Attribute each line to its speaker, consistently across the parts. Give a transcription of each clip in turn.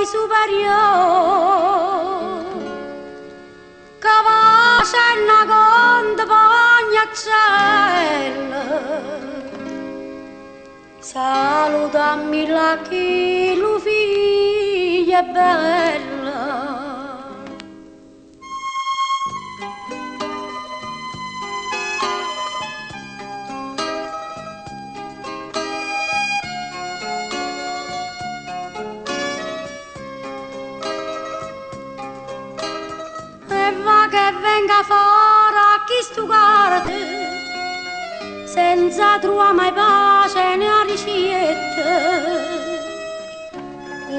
Speaker 1: superiore che va scena con te pagnacella. Salutami la chi lo figlia è bella. Che venga fuori a chi stu guarda senza trovare mai pace né a ricetta.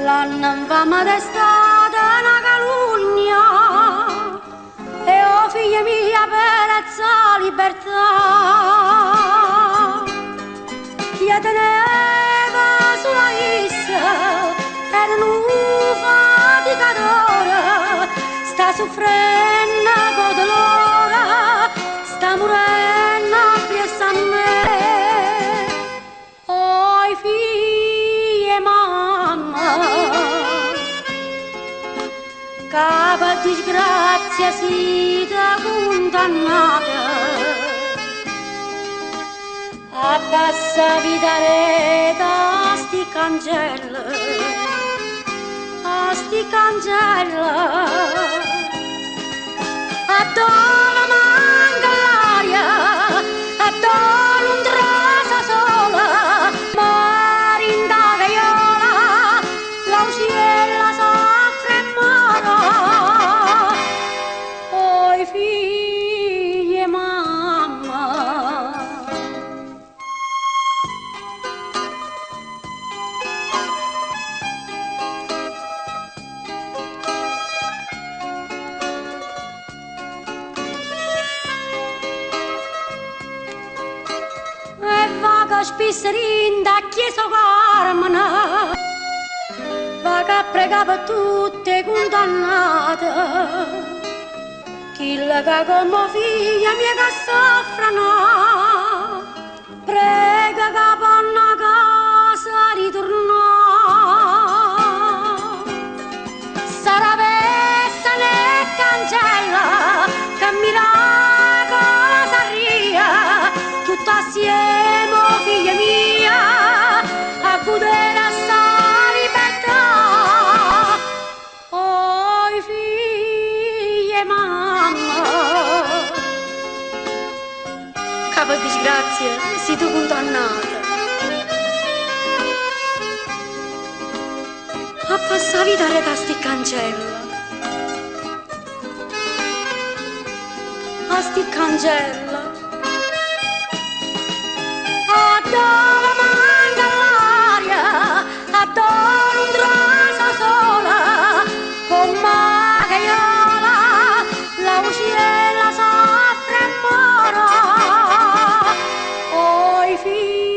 Speaker 1: L'anno infame d'estate è una calunnia e oh figlia mia perezza libertà. Chi teneva sulla issa era un faticatore, sta soffrendo con dolore, sta morendo presso a me. Oh figlia e mamma, che per disgrazia siete condannata a passare vita reta a sti cancelli, a sti cancelli. Adoro manca l'aria, adoro un trasa sola, marinda gaiola, l'auciella soffre e mora. Oi figlie e mamma, spissarinda chiesa Carmena, va che prega per tutte condannate, chi la che come figlia mia che soffrono, prega che panna casa ritornare. Sarà vessa né cancella, che miracolo s'arria, tutta assieme, figlia mia, a godere a sta libertà. Oh figlie e mamma, che per disgrazia sei tu condannata a passare vita reta a sti cancella, a sti cancella. Adoro manca l'aria, adoro un trasa sola, con magaiola, l'auciella soffre e mora. Oh figli